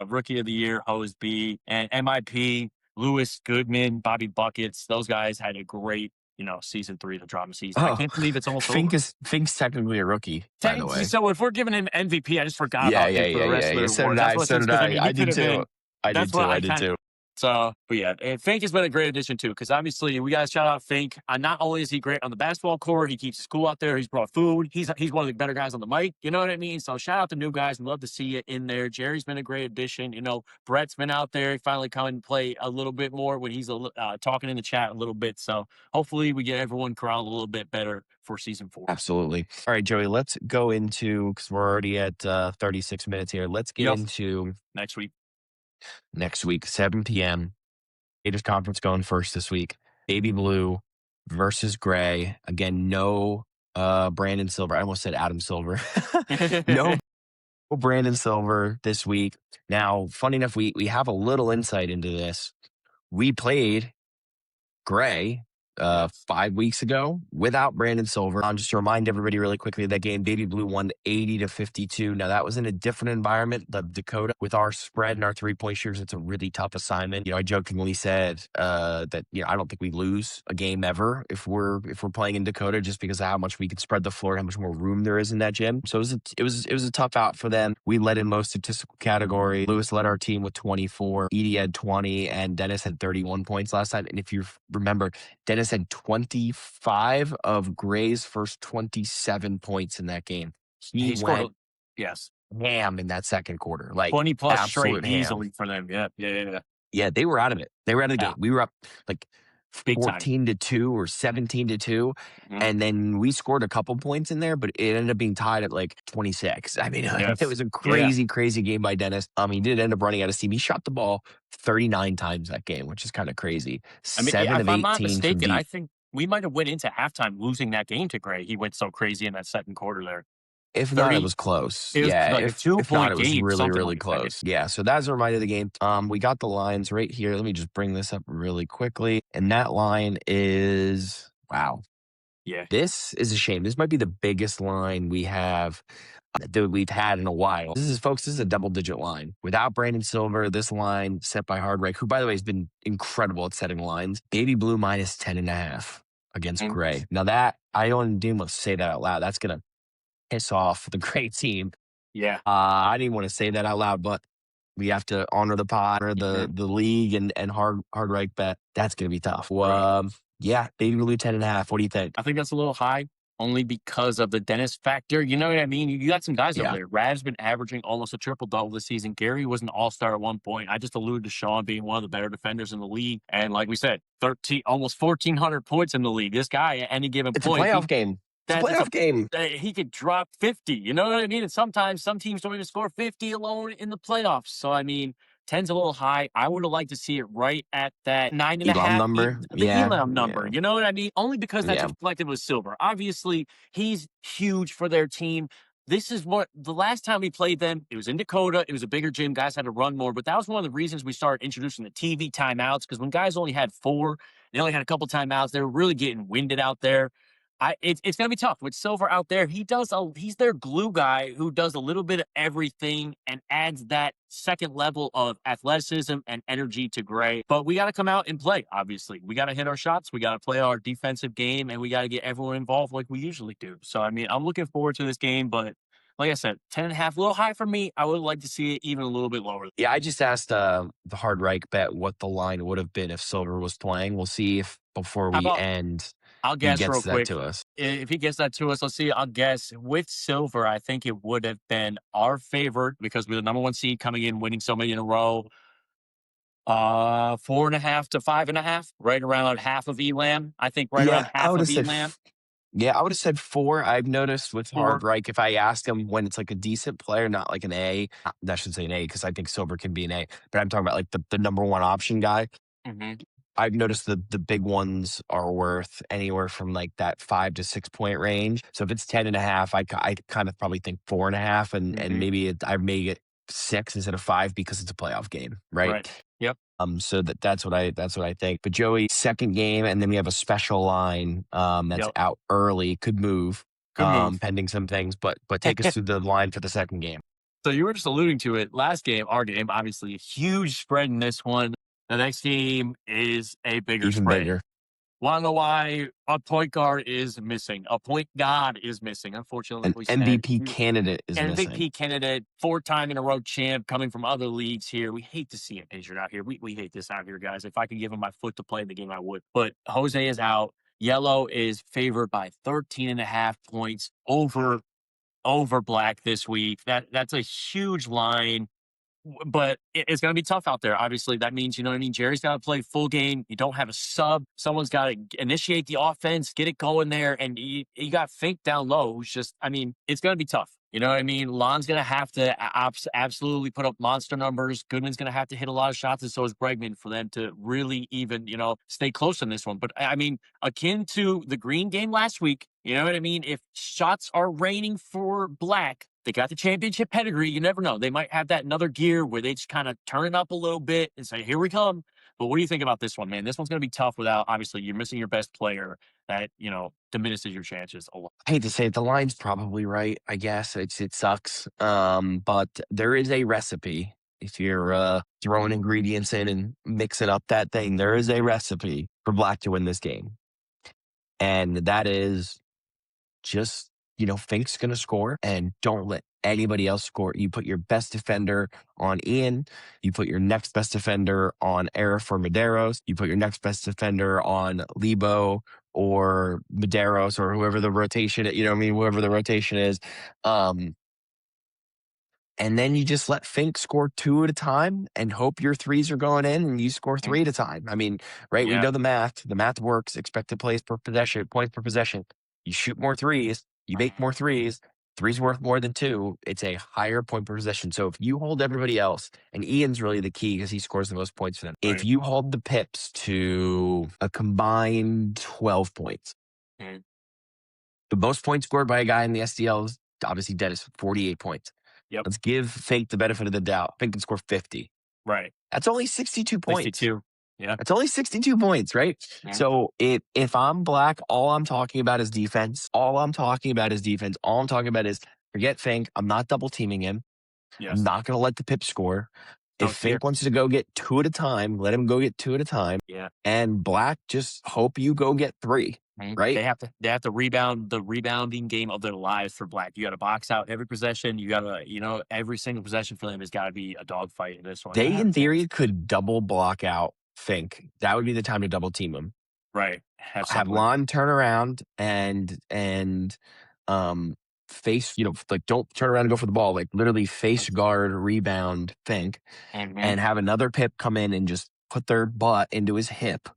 A Rookie of the Year, Hoseby, and MIP, Lewis Goodman, Bobby Buckets. Those guys had a great, season 3 of the drama season. I can't believe it's almost over. Fink's technically a rookie, by the way. So if we're giving him MVP, I just forgot Yeah, about him for the rest of the So awards. did I. I did too. I did too. So, but yeah, and Fink has been a great addition too, because obviously we got to shout out Fink. Not only is he great on the basketball court, he keeps his school out there. He's brought food. He's one of the better guys on the mic. You know what I mean? So shout out to new guys. Love to see you in there. Jerry's been a great addition. Brett's been out there. He finally come and play a little bit more when he's talking in the chat a little bit. So hopefully we get everyone corralled a little bit better for season 4. Absolutely. All right, Joey, let's go into, because we're already at 36 minutes here. Let's get into next week, 7 p.m. Gators Conference going first this week. Baby Blue versus Gray. Again, no Brandon Silver. I almost said Adam Silver. No Brandon Silver this week. Now, funny enough, we have a little insight into this. We played Gray 5 weeks ago without Brandon Silver. Just to remind everybody really quickly, that game, Baby Blue won 80-52. Now, that was in a different environment, the Dakota. With our spread and our 3-point shooters, it's a really tough assignment. I jokingly said that I don't think we lose a game ever if we're playing in Dakota, just because of how much we could spread the floor, how much more room there is in that gym. So it was a tough out for them. We led in most statistical category. Lewis led our team with 24. Edie had 20, and Dennis had 31 points last night. And if you remember, Dennis had 25 of Gray's first 27 points in that game. He went ham in that second quarter. Like 20 plus straight ham. easily for them. Yeah. Yeah, they were out of it. They were out of the game. We were up like 14-2 or 17-2. And then we scored a couple points in there, but it ended up being tied at like 26. I mean, it was a crazy game by Dennis. He did end up running out of steam. He shot the ball 39 times that game, which is kind of crazy. If I'm not mistaken, I think we might have went into halftime losing that game to Gray. He went so crazy in that second quarter there. If not, it was close. It was like a 2-point game. It was really close. Yeah, so that's a reminder of the game. We got the lines right here. Let me just bring this up really quickly. And that line is, wow. Yeah. This is a shame. This might be the biggest line we've had in a while. This is a double-digit line. Without Brandon Silver, this line set by Hardwick, who, by the way, has been incredible at setting lines. Baby Blue minus 10.5 against Gray. Now that, I don't even want to say that out loud. That's going to piss off the great team. Yeah. I didn't want to say that out loud, but we have to honor the pod, or the league, and hard right bet. That's going to be tough. Yeah, Baby Blue 10.5. What do you think? I think that's a little high, only because of the Dennis factor. You know what I mean? You got some guys over there. Rav's been averaging almost a triple-double this season. Gary was an all-star at one point. I just alluded to Sean being one of the better defenders in the league. And like we said, almost 1,400 points in the league. This guy, at any given point. It's a playoff game. Game. He could drop 50. You know what I mean? And sometimes some teams don't even score 50 alone in the playoffs. So, 10's a little high. I would have liked to see it right at that 9.5 Elam number. Elam number. You know what I mean? Only because that's reflected with Silver. Obviously, he's huge for their team. This is what the last time we played them, it was in Dakota. It was a bigger gym. Guys had to run more. But that was one of the reasons we started introducing the TV timeouts, because when guys only had 4, they only had a couple timeouts. They were really getting winded out there. It's going to be tough with Silver out there. He's their glue guy who does a little bit of everything and adds that second level of athleticism and energy to Gray. But we got to come out and play, obviously. We got to hit our shots. We got to play our defensive game, and we got to get everyone involved like we usually do. So, I'm looking forward to this game, but like I said, 10.5, a little high for me. I would like to see it even a little bit lower. Yeah, I just asked the Hard Reich bet what the line would have been if Silver was playing. We'll see if before we end... I'll guess real quick. To us. If he gets that to us, let's see. I'll guess with Silver, I think it would have been our favorite because we're the number 1 seed coming in, winning so many in a row. 4.5 to 5.5, right around half of Elam. I think around half of Elam. Yeah, I would have said 4. I've noticed with 4. Hardreich, if I ask him when it's like a decent player, not like an A, I should say an A because I think Silver can be an A, but I'm talking about like the number one option guy. Mhm. I've noticed the big ones are worth anywhere from like that 5 to 6 point range. So if it's 10.5, I kind of probably think 4.5, and Mhm. maybe I may get 6 instead of 5 because it's a playoff game, right? Right. Yep. So that's what I think. But Joey, second game, and then we have a special line that's Yep. out early, could move, Good move. pending some things. But take us through the line for the second game. So you were just alluding to it. Last game, our game, obviously a huge spread in this one. The next game is a bigger Even spread. bigger. Want to know why a point guard is missing? A point guard is missing. Unfortunately, An like we said, MVP candidate is missing. MVP candidate, 4-time in a row champ, coming from other leagues here. We hate to see him injured out here. We hate this out here, guys. If I could give him my foot to play in the game, I would. But Jose is out. Yellow is favored by 13.5 points over Black this week. That's a huge line. But it's going to be tough out there. Obviously, that means, you know what I mean? Jerry's got to play full game. You don't have a sub. Someone's got to initiate the offense, get it going there. And you got Fink down low, who's just, I mean, it's going to be tough. You know what I mean? Lon's going to have to absolutely put up monster numbers. Goodman's going to have to hit a lot of shots, and so is Bregman, for them to really even, stay close on this one. But I mean, akin to the Green game last week, you know what I mean? If shots are raining for Black, they got the championship pedigree. You never know. They might have that another gear where they just kind of turn it up a little bit and say, here we come. But what do you think about this one, man? This one's going to be tough without, obviously, you're missing your best player. That, diminishes your chances a lot. I hate to say it, the line's probably right. I guess it sucks. But there is a recipe. If you're throwing ingredients in and mixing up that thing, there is a recipe for Black to win this game, and that is just, Fink's going to score, and don't let anybody else score. You put your best defender on Ian. You put your next best defender on Arif or Medeiros. You put your next best defender on Lebo or Medeiros or whoever the rotation, whoever the rotation is. And then you just let Fink score 2 at a time and hope your threes are going in and you score 3 at a time. I mean, right? We Yeah. know the math. The math works. Expected plays per possession, points per possession. You shoot more threes, you make more threes. Three's worth more than 2. It's a higher point per possession. So if you hold everybody else, and Ian's really the key because he scores the most points for them. If you hold the Pips to a combined 12 points, the most points scored by a guy in the SDL is obviously Dennis, 48 points. Yep. Let's give Fink the benefit of the doubt. Fink can score 50. Right. That's only 62 points. 62. Yeah. That's only 62 points, right? Yeah. So if I'm Black, all I'm talking about is defense. All I'm talking about is forget Fink. I'm not double teaming him. Yes. I'm not going to let the Pip score. Don't If Fink wants to go get 2 at a time, let him go get 2 at a time. Yeah. And Black, just hope you go get 3. Right? They have to rebound the rebounding game of their lives for Black. You got to box out every possession. You got to, every single possession for them has got to be a dogfight in this one. They, in theory, could double block out Fink. That would be the time to double team him. Right. Have Lon turn around and face, like don't turn around and go for the ball. Like literally face guard, rebound Fink, and have another Pip come in and just put their butt into his hip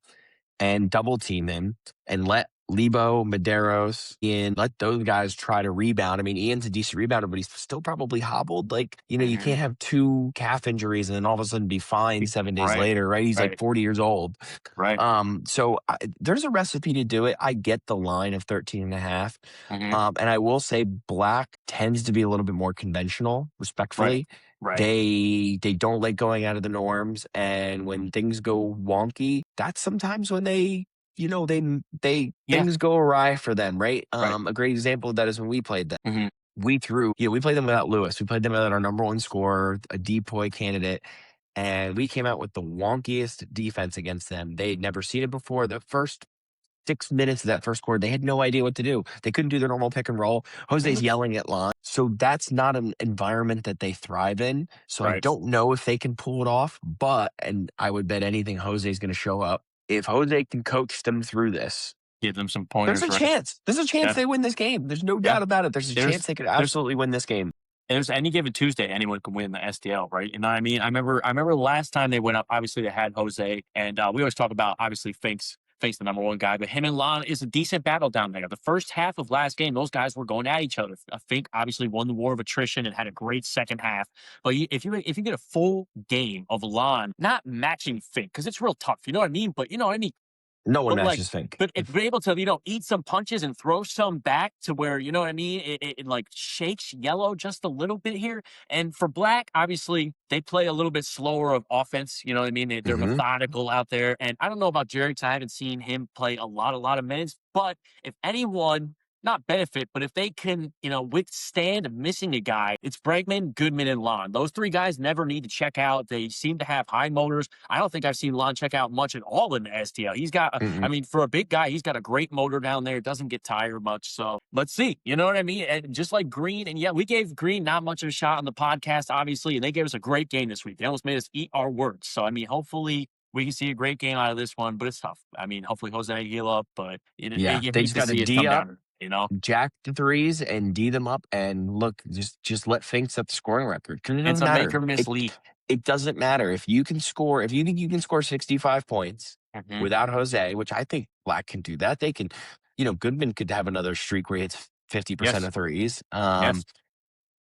and double team him and let Lebo, Medeiros, Ian, let those guys try to rebound. I mean, Ian's a decent rebounder, but he's still probably hobbled. Like, you can't have 2 calf injuries and then all of a sudden be fine 7 days later, right? He's like 40 years old. Right. So there's a recipe to do it. I get the line of 13.5. And I will say Black tends to be a little bit more conventional, respectfully. Right. They don't like going out of the norms. And when things go wonky, that's sometimes when they things go awry for them, right? A great example of that is when we played them. We played them without Lewis. We played them without our number 1 scorer, a depoy candidate, and we came out with the wonkiest defense against them. They'd never seen it before. The first 6 minutes of that first quarter, they had no idea what to do. They couldn't do their normal pick and roll. Jose's yelling at Lon. So that's not an environment that they thrive in. So I don't know if they can pull it off, and I would bet anything Jose's going to show up. If Jose can coach them through this, give them some pointers. There's a chance. There's a chance they win this game. There's no doubt about it. There's a chance they could absolutely win this game. There's any given Tuesday, anyone can win the SDL, right? You know what I mean? I remember last time they went up, obviously they had Jose, and we always talk about, obviously, Fink's face the number one guy, but him and Lon is a decent battle down there. The first half of last game, those guys were going at each other. I think obviously won the war of attrition and had a great second half. But if you get a full game of Lon not matching Fink, because it's real tough, you know what I mean? But you know what I mean? No one But like, matches Fink. but if we're able to, eat some punches and throw some back to where, you know what I mean? It like shakes yellow just a little bit here. And for Black, obviously, they play a little bit slower of offense. You know what I mean? They're methodical out there. And I don't know about Jerry, 'cause I haven't seen him play a lot of minutes. But if anyone, not benefit, but if they can, withstand missing a guy, it's Bregman, Goodman, and Lon. Those three guys never need to check out. They seem to have high motors. I don't think I've seen Lon check out much at all in the STL. He's got, I mean, for a big guy, he's got a great motor down there. Doesn't get tired much. So let's see. You know what I mean? And just like Green, and yeah, we gave Green not much of a shot on the podcast, obviously, and they gave us a great game this week. They almost made us eat our words. So, I mean, hopefully we can see a great game out of this one, but it's tough. I mean, hopefully Jose heal up, but you Yeah, hate they just to got to see it D come up, down. jack the threes and D them up, and look, just let Fink set the scoring record. Because it It's doesn't a make matter. or miss league. It doesn't matter if you can score. If you think you can score 65 points without Jose, which I think Black can do that. They can, Goodman could have another streak where he hits 50% of threes. Yes.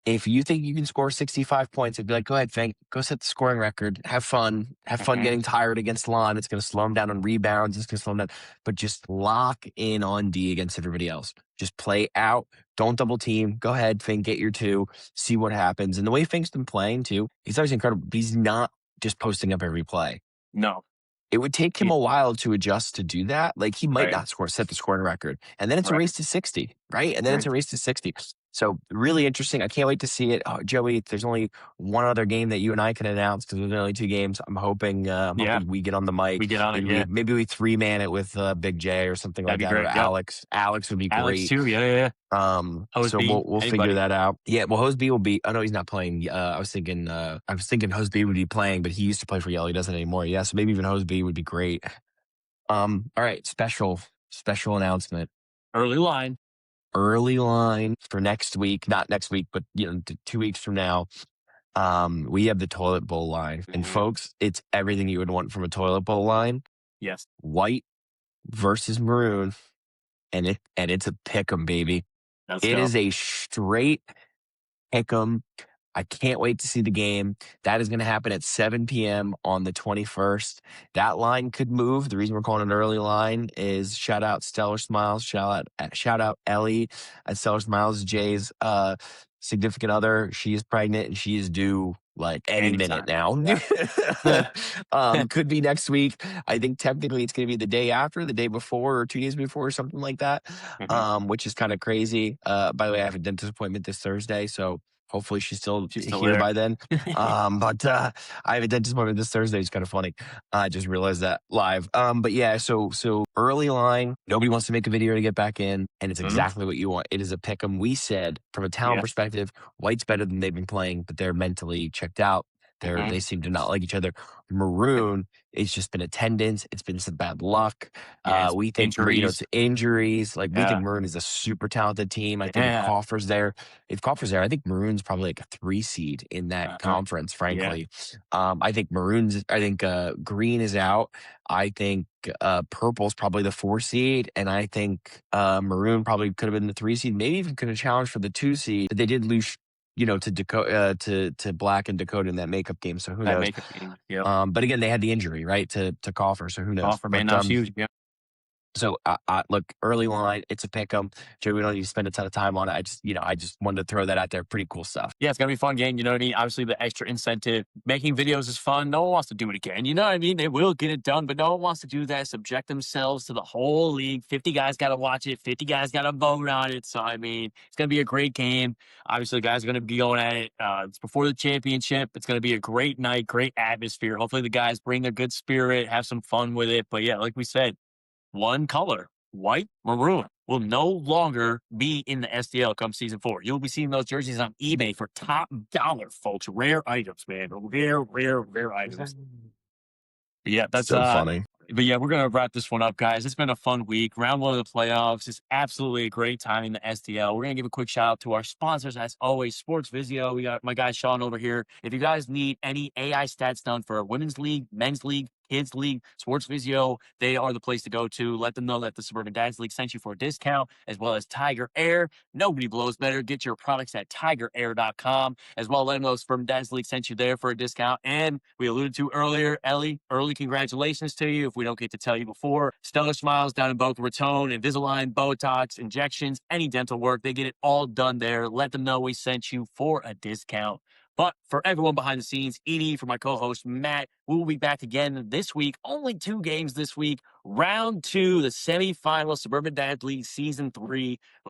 If you think you can score 65 points, it'd be like, go ahead, Fink, go set the scoring record. Have fun. Have fun getting tired against Lon. It's going to slow him down on rebounds. It's going to slow him down. But just lock in on D against everybody else. Just play out. Don't double team. Go ahead, Fink, get your two. See what happens. And the way Fink's been playing, too, he's always incredible. He's not just posting up every play. No. It would take him a while to adjust to do that. Like, he might not set the scoring record. And then it's a race to 60, right? And then it's a race to 60. So really interesting. I can't wait to see it. Oh, Joey, there's only one other game that you and I can announce because there's only two games. I'm hoping we get on the mic. We get on and it, maybe we three-man it with Big J or something like that. Or Alex. Alex would be great. Alex too, yeah. So we'll figure that out. Yeah, well, Hoseby will be. Oh no, he's not playing. I was thinking Hoseby would be playing, but he used to play for Yale. He doesn't anymore. Yeah, so maybe even Hoseby would be great. All right, special announcement. Early line for next week. Not next week, but 2 weeks from now. We have the toilet bowl line, and folks, it's everything you would want from a toilet bowl line. Yes, white versus maroon, and it's a pick'em, baby. It is a straight pick'em. I can't wait to see the game. That is going to happen at 7 p.m. on the 21st. That line could move. The reason we're calling it an early line is shout out Stellar Smiles. Shout out Ellie at Stellar Smiles, Jay's significant other. She is pregnant and she is due like any minute now. Could be next week. I think technically it's going to be the day after, the day before, or 2 days before, or something like that, which is kind of crazy. By the way, I have a dentist appointment this Thursday, so hopefully she's still here by then. But I have a dentist appointment this Thursday. It's kind of funny. I just realized that live. But yeah, so early line, nobody wants to make a video to get back in, and it's exactly what you want. It is a pick 'em. We said from a talent perspective, White's better than they've been playing, but they're mentally checked out. They seem to not like each other. Maroon, it's just been attendance. It's been some bad luck. We think it's injuries. Like we think Maroon is a super talented team. I think if Coffer's there, I think Maroon's probably like a 3 seed in that conference. Frankly, I think Green is out. I think Purple's probably the 4 seed, and I think Maroon probably could have been the 3 seed. Maybe even could have challenged for the 2 seed. But they did lose. To Dakota, to Black and Dakota in that makeup game. So who knows? But again, they had the injury, right, to Coffer. So who knows? Coffer, man, that's huge. Yeah. So look, early line, it's a pick 'em. Joey, we don't need to spend a ton of time on it. I just wanted to throw that out there. Pretty cool stuff. Yeah, it's gonna be a fun game. You know what I mean? Obviously, the extra incentive. Making videos is fun. No one wants to do it again. You know what I mean? They will get it done, but no one wants to do that. Subject themselves to the whole league. 50 guys got to watch it. 50 guys got to vote on it. So I mean, it's gonna be a great game. Obviously, the guys are gonna be going at it. It's before the championship. It's gonna be a great night, great atmosphere. Hopefully, the guys bring a good spirit, have some fun with it. But yeah, like we said, one color. White, maroon will no longer be in the SDL come season 4. You'll be seeing those jerseys on eBay for top dollar, folks. Rare items, man. Rare items. Yeah, that's so funny. But yeah, we're going to wrap this one up, guys. It's been a fun week. Round 1 of the playoffs. It's absolutely a great time in the SDL. We're going to give a quick shout out to our sponsors, as always, Sports Visio. We got my guy Sean over here. If you guys need any AI stats done for a women's league, men's league, Kids League, Sports Physio, they are the place to go to. Let them know that the Suburban Dads League sent you for a discount, as well as Tiger Air. Nobody blows better. Get your products at tigerair.com. As well, let them know Suburban Dads League sent you there for a discount. And we alluded to earlier, Ellie, early congratulations to you. If we don't get to tell you before, Stellar Smiles down in Boca Raton, Invisalign, Botox, injections, any dental work, they get it all done there. Let them know we sent you for a discount. But for everyone behind the scenes, Edie, for my co-host Matt, we will be back again this week. Only 2 games this week. Round 2, the semifinal, Suburban Dad League Season 3.